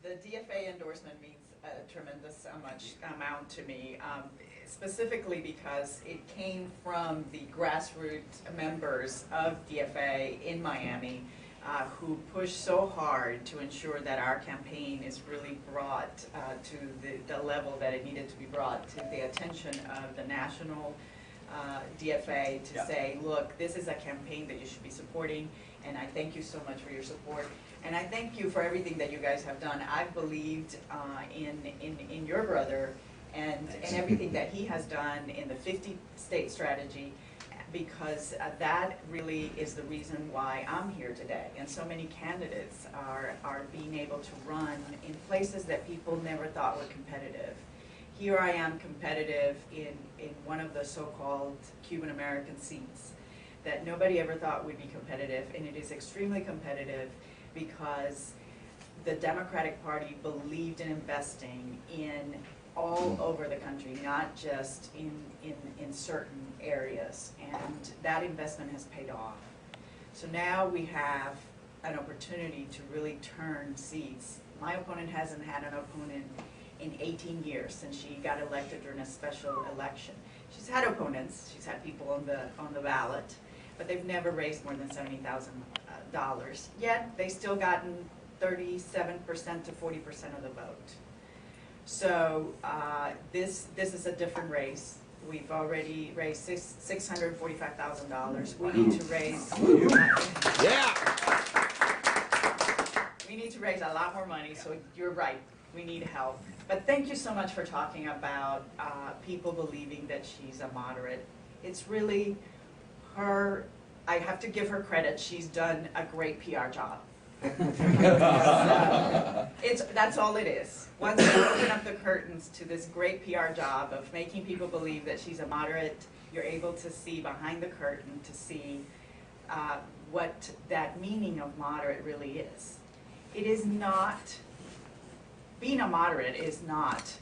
The DFA endorsement means a tremendous amount to me, specifically because it came from the grassroots members of DFA in Miami who pushed so hard to ensure that our campaign is really brought to the level that it needed to be brought to the attention of the national DFA to say, look, this is a campaign that you should be supporting, and I thank you so much for your support. And I thank you for everything that you guys have done. I've believed in your brother and everything that he has done in the 50-state strategy, because that really is the reason why I'm here today. And so many candidates are being able to run in places that people never thought were competitive. Here I am competitive in one of the so-called Cuban American seats that nobody ever thought would be competitive, and it is extremely competitive because the Democratic Party believed in investing in all over the country, not just in certain areas, and that investment has paid off. So now we have an opportunity to really turn seats. My opponent hasn't had an opponent in 18 years since she got elected during a special election. She's had opponents, she's had people on the ballot, but they've never raised more than $70,000. Yet they still gotten 37% to 40% of the vote. So this is a different race. We've already raised $645,000. We need to raise. We need to raise a lot more money. So you're right. We need help. But thank you so much for talking about people believing that she's a moderate. It's really her. I have to give her credit. She's done a great PR job. That's all it is. Once you open up the curtains to this great PR job of making people believe that she's a moderate, you're able to see behind the curtain to see what that meaning of moderate really is. It is not, being a moderate is not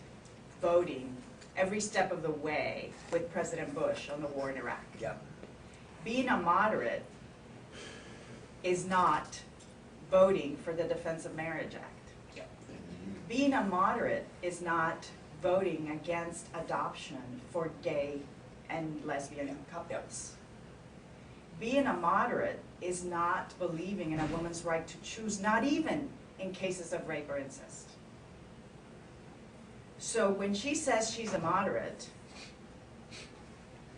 voting every step of the way with President Bush on the war in Iraq. Yep. Being a moderate is not voting for the Defense of Marriage Act. Yep. Being a moderate is not voting against adoption for gay and lesbian couples. Being a moderate is not believing in a woman's right to choose, not even in cases of rape or incest. So when she says she's a moderate,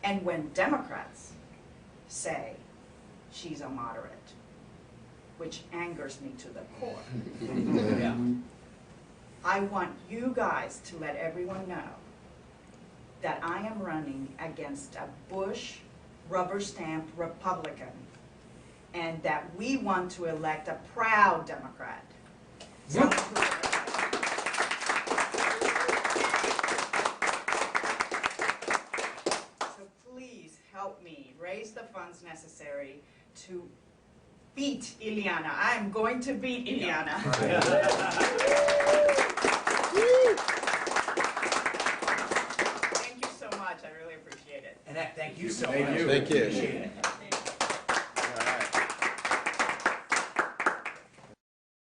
and when Democrats say she's a moderate, which angers me to the core, I want you guys to let everyone know that I am running against a Bush rubber stamp Republican, and that we want to elect a proud Democrat. So please help me raise the funds necessary to beat Ileana. I'm going to beat Ileana. Thank you so much. I really appreciate it. Annette, thank you so Thank much. you. Appreciate it.